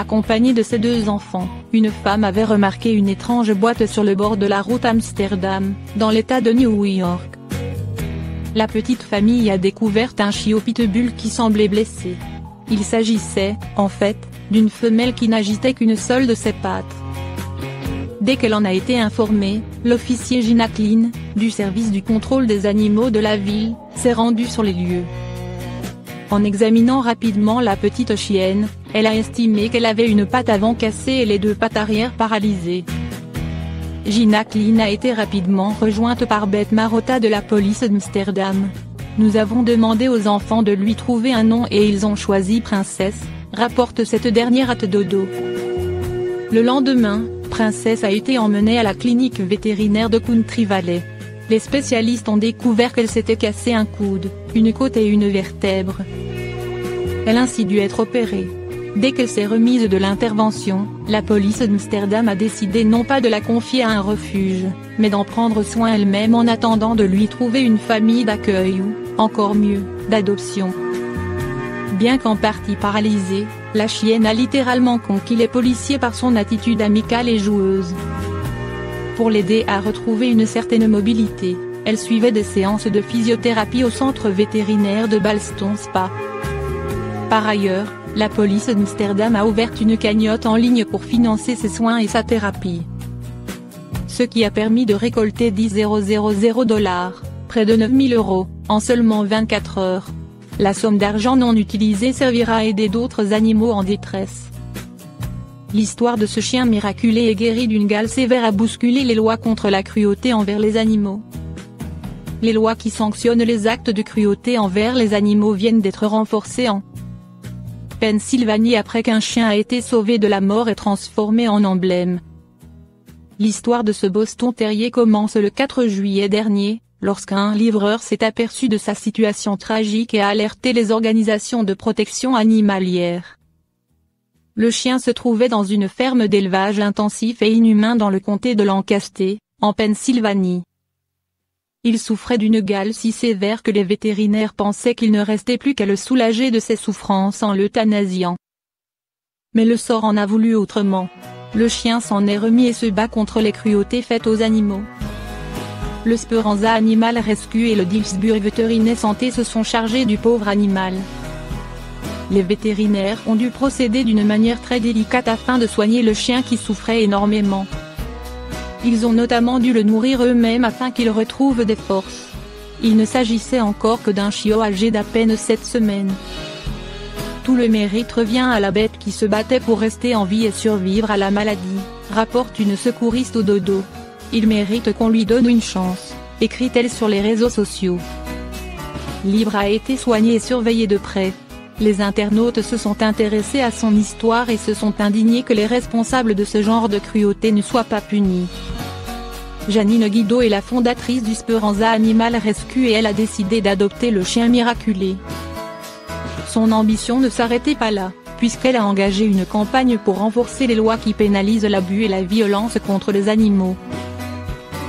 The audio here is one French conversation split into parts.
Accompagnée de ses 2 enfants, une femme avait remarqué une étrange boîte sur le bord de la route Amsterdam, dans l'état de New York. La petite famille a découvert un chiot pitbull qui semblait blessé. Il s'agissait, en fait, d'une femelle qui n'agitait qu'une seule de ses pattes. Dès qu'elle en a été informée, l'officier Gina Klein, du service du contrôle des animaux de la ville, s'est rendu sur les lieux. En examinant rapidement la petite chienne, elle a estimé qu'elle avait une patte avant cassée et les 2 pattes arrière paralysées. Gina Klein a été rapidement rejointe par Beth Marotta de la police d'Amsterdam. Nous avons demandé aux enfants de lui trouver un nom et ils ont choisi Princesse, rapporte cette dernière à Dodo. Le lendemain, Princesse a été emmenée à la clinique vétérinaire de Country Valley. Les spécialistes ont découvert qu'elle s'était cassé un coude, une côte et une vertèbre. Elle a ainsi dû être opérée. Dès qu'elle s'est remise de l'intervention, la police d'Amsterdam a décidé non pas de la confier à un refuge, mais d'en prendre soin elle-même en attendant de lui trouver une famille d'accueil ou, encore mieux, d'adoption. Bien qu'en partie paralysée, la chienne a littéralement conquis les policiers par son attitude amicale et joueuse. Pour l'aider à retrouver une certaine mobilité, elle suivait des séances de physiothérapie au centre vétérinaire de Balston Spa. Par ailleurs, la police d'Amsterdam a ouvert une cagnotte en ligne pour financer ses soins et sa thérapie. Ce qui a permis de récolter 10 000 $, près de 9 000 €, en seulement 24 heures. La somme d'argent non utilisée servira à aider d'autres animaux en détresse. L'histoire de ce chien miraculé et guéri d'une gale sévère a bousculé les lois contre la cruauté envers les animaux. Les lois qui sanctionnent les actes de cruauté envers les animaux viennent d'être renforcées en Pennsylvanie après qu'un chien a été sauvé de la mort et transformé en emblème. L'histoire de ce Boston Terrier commence le 4 juillet dernier, lorsqu'un livreur s'est aperçu de sa situation tragique et a alerté les organisations de protection animalière. Le chien se trouvait dans une ferme d'élevage intensif et inhumain dans le comté de Lancaster, en Pennsylvanie. Il souffrait d'une gale si sévère que les vétérinaires pensaient qu'il ne restait plus qu'à le soulager de ses souffrances en l'euthanasiant. Mais le sort en a voulu autrement. Le chien s'en est remis et se bat contre les cruautés faites aux animaux. Le Speranza Animal Rescue et le Dillsbury Veterinary Santé se sont chargés du pauvre animal. Les vétérinaires ont dû procéder d'une manière très délicate afin de soigner le chien qui souffrait énormément. Ils ont notamment dû le nourrir eux-mêmes afin qu'il retrouve des forces. Il ne s'agissait encore que d'un chiot âgé d'à peine 7 semaines. Tout le mérite revient à la bête qui se battait pour rester en vie et survivre à la maladie, rapporte une secouriste au Dodo. Il mérite qu'on lui donne une chance, écrit-elle sur les réseaux sociaux. Libre a été soigné et surveillé de près. Les internautes se sont intéressés à son histoire et se sont indignés que les responsables de ce genre de cruauté ne soient pas punis. Janine Guido est la fondatrice du Speranza Animal Rescue et elle a décidé d'adopter le chien miraculé. Son ambition ne s'arrêtait pas là, puisqu'elle a engagé une campagne pour renforcer les lois qui pénalisent l'abus et la violence contre les animaux.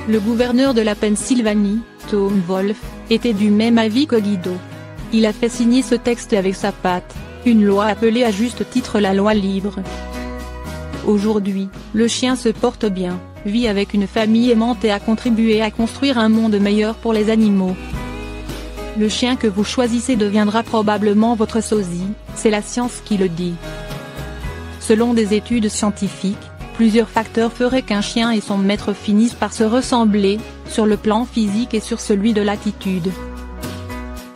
Le gouverneur de la Pennsylvanie, Tom Wolf, était du même avis que Guido. Il a fait signer ce texte avec sa patte, une loi appelée à juste titre la loi libre. Aujourd'hui, le chien se porte bien, vit avec une famille aimante et a contribué à construire un monde meilleur pour les animaux. Le chien que vous choisissez deviendra probablement votre sosie, c'est la science qui le dit. Selon des études scientifiques, plusieurs facteurs feraient qu'un chien et son maître finissent par se ressembler, sur le plan physique et sur celui de l'attitude.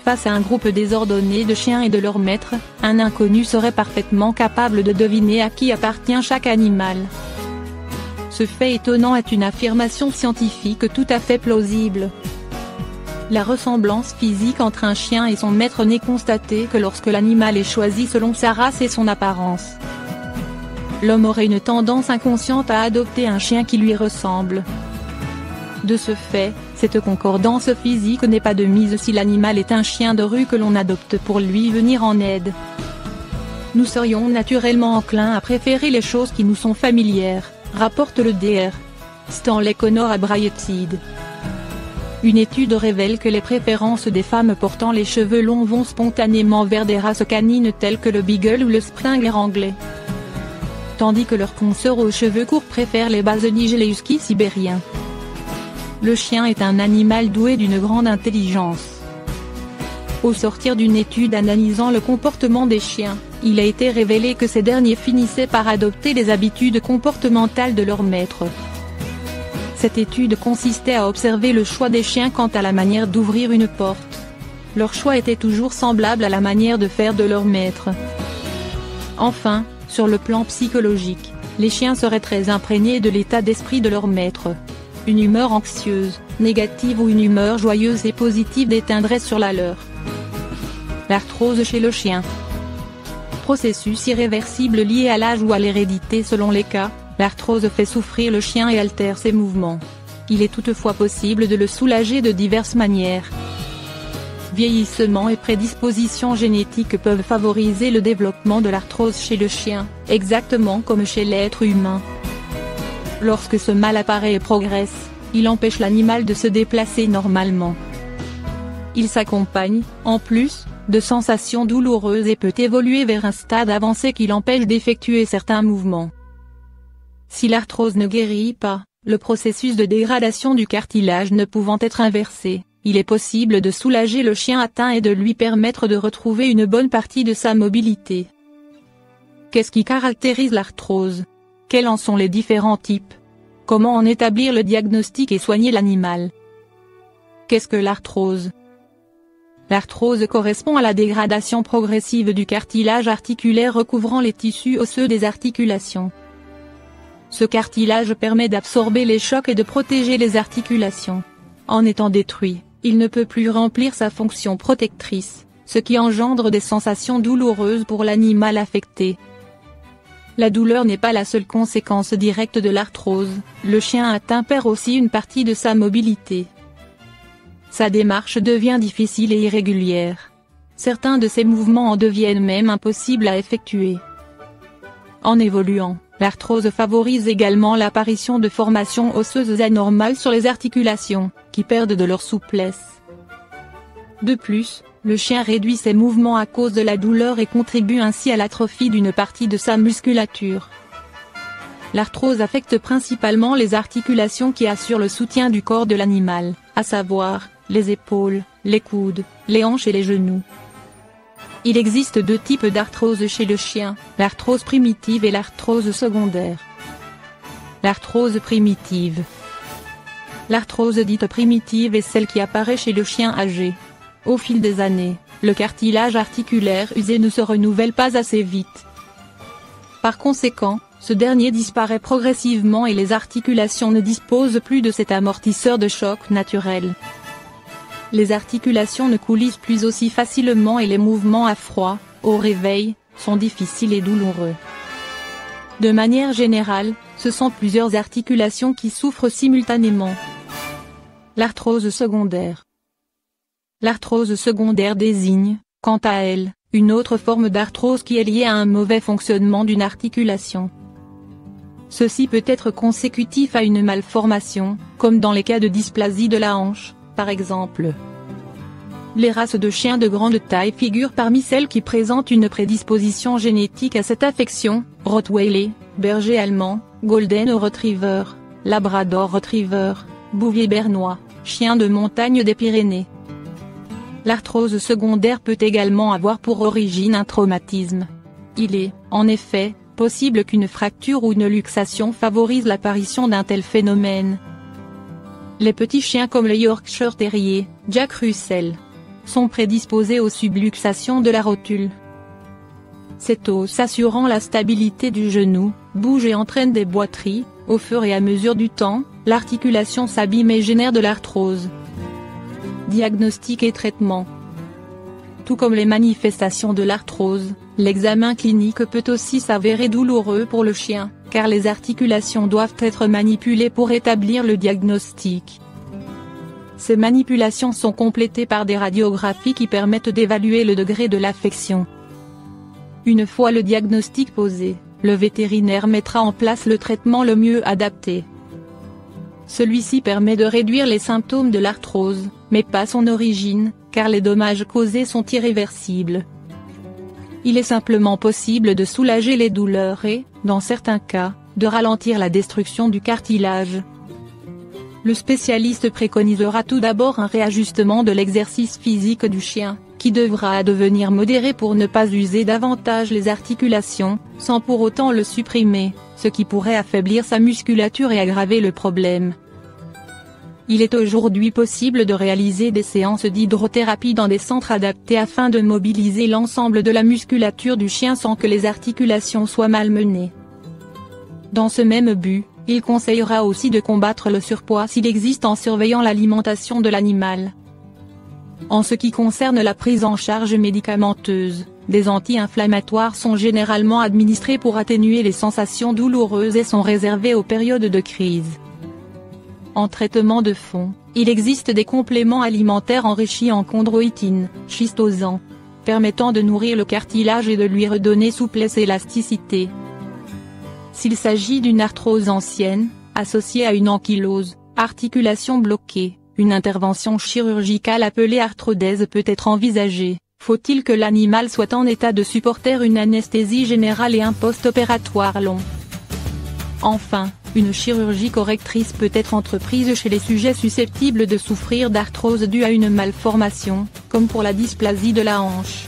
Face à un groupe désordonné de chiens et de leur maître, un inconnu serait parfaitement capable de deviner à qui appartient chaque animal. Ce fait étonnant est une affirmation scientifique tout à fait plausible. La ressemblance physique entre un chien et son maître n'est constatée que lorsque l'animal est choisi selon sa race et son apparence. L'homme aurait une tendance inconsciente à adopter un chien qui lui ressemble. De ce fait, cette concordance physique n'est pas de mise si l'animal est un chien de rue que l'on adopte pour lui venir en aide. Nous serions naturellement enclins à préférer les choses qui nous sont familières, rapporte le Dr. Stanley Connor à Brightside. Une étude révèle que les préférences des femmes portant les cheveux longs vont spontanément vers des races canines telles que le Beagle ou le Springer anglais. tandis que leurs consoeurs aux cheveux courts préfèrent les basoniges et les huskies sibériens. Le chien est un animal doué d'une grande intelligence. Au sortir d'une étude analysant le comportement des chiens, il a été révélé que ces derniers finissaient par adopter les habitudes comportementales de leur maître. Cette étude consistait à observer le choix des chiens quant à la manière d'ouvrir une porte. Leur choix était toujours semblable à la manière de faire de leur maître. Enfin, sur le plan psychologique, les chiens seraient très imprégnés de l'état d'esprit de leur maître. Une humeur anxieuse, négative ou une humeur joyeuse et positive déteindrait sur la leur. L'arthrose chez le chien. Processus irréversible lié à l'âge ou à l'hérédité selon les cas, l'arthrose fait souffrir le chien et altère ses mouvements. Il est toutefois possible de le soulager de diverses manières. Vieillissement et prédispositions génétiques peuvent favoriser le développement de l'arthrose chez le chien, exactement comme chez l'être humain. Lorsque ce mal apparaît et progresse, il empêche l'animal de se déplacer normalement. Il s'accompagne, en plus, de sensations douloureuses et peut évoluer vers un stade avancé qui l'empêche d'effectuer certains mouvements. Si l'arthrose ne guérit pas, le processus de dégradation du cartilage ne pouvant être inversé, il est possible de soulager le chien atteint et de lui permettre de retrouver une bonne partie de sa mobilité. Qu'est-ce qui caractérise l'arthrose? Quels en sont les différents types? Comment en établir le diagnostic et soigner l'animal? Qu'est-ce que l'arthrose? L'arthrose correspond à la dégradation progressive du cartilage articulaire recouvrant les tissus osseux des articulations. Ce cartilage permet d'absorber les chocs et de protéger les articulations. En étant détruit, il ne peut plus remplir sa fonction protectrice, ce qui engendre des sensations douloureuses pour l'animal affecté. La douleur n'est pas la seule conséquence directe de l'arthrose, le chien atteint perd aussi une partie de sa mobilité. Sa démarche devient difficile et irrégulière. Certains de ses mouvements en deviennent même impossibles à effectuer. En évoluant, l'arthrose favorise également l'apparition de formations osseuses anormales sur les articulations, qui perdent de leur souplesse. De plus, le chien réduit ses mouvements à cause de la douleur et contribue ainsi à l'atrophie d'une partie de sa musculature. L'arthrose affecte principalement les articulations qui assurent le soutien du corps de l'animal, à savoir, les épaules, les coudes, les hanches et les genoux. Il existe deux types d'arthrose chez le chien, l'arthrose primitive et l'arthrose secondaire. L'arthrose primitive. L'arthrose dite primitive est celle qui apparaît chez le chien âgé. Au fil des années, le cartilage articulaire usé ne se renouvelle pas assez vite. Par conséquent, ce dernier disparaît progressivement et les articulations ne disposent plus de cet amortisseur de choc naturel. Les articulations ne coulissent plus aussi facilement et les mouvements à froid, au réveil, sont difficiles et douloureux. De manière générale, ce sont plusieurs articulations qui souffrent simultanément. L'arthrose secondaire. L'arthrose secondaire désigne, quant à elle, une autre forme d'arthrose qui est liée à un mauvais fonctionnement d'une articulation. Ceci peut être consécutif à une malformation, comme dans les cas de dysplasie de la hanche, par exemple. Les races de chiens de grande taille figurent parmi celles qui présentent une prédisposition génétique à cette affection: Rottweiler, Berger allemand, Golden Retriever, Labrador Retriever, Bouvier bernois, chien de montagne des Pyrénées. L'arthrose secondaire peut également avoir pour origine un traumatisme. Il est, en effet, possible qu'une fracture ou une luxation favorise l'apparition d'un tel phénomène. Les petits chiens comme le Yorkshire Terrier, Jack Russell, sont prédisposés aux subluxations de la rotule. Cet os assurant la stabilité du genou, bouge et entraîne des boiteries. Au fur et à mesure du temps, l'articulation s'abîme et génère de l'arthrose. Diagnostic et traitement. Tout comme les manifestations de l'arthrose, l'examen clinique peut aussi s'avérer douloureux pour le chien, car les articulations doivent être manipulées pour établir le diagnostic. Ces manipulations sont complétées par des radiographies qui permettent d'évaluer le degré de l'affection. Une fois le diagnostic posé, le vétérinaire mettra en place le traitement le mieux adapté. Celui-ci permet de réduire les symptômes de l'arthrose, mais pas son origine, car les dommages causés sont irréversibles. il est simplement possible de soulager les douleurs et, dans certains cas, de ralentir la destruction du cartilage. Le spécialiste préconisera tout d'abord un réajustement de l'exercice physique du chien, qui devra devenir modéré pour ne pas user davantage les articulations, sans pour autant le supprimer, ce qui pourrait affaiblir sa musculature et aggraver le problème. Il est aujourd'hui possible de réaliser des séances d'hydrothérapie dans des centres adaptés afin de mobiliser l'ensemble de la musculature du chien sans que les articulations soient malmenées. Dans ce même but, il conseillera aussi de combattre le surpoids s'il existe en surveillant l'alimentation de l'animal. En ce qui concerne la prise en charge médicamenteuse, des anti-inflammatoires sont généralement administrés pour atténuer les sensations douloureuses et sont réservés aux périodes de crise. En traitement de fond, il existe des compléments alimentaires enrichis en chondroïtine, schistosan, permettant de nourrir le cartilage et de lui redonner souplesse et élasticité. S'il s'agit d'une arthrose ancienne, associée à une ankylose, articulation bloquée, une intervention chirurgicale appelée arthrodèse peut être envisagée. Faut-il que l'animal soit en état de supporter une anesthésie générale et un post-opératoire long. Enfin, une chirurgie correctrice peut être entreprise chez les sujets susceptibles de souffrir d'arthrose due à une malformation, comme pour la dysplasie de la hanche.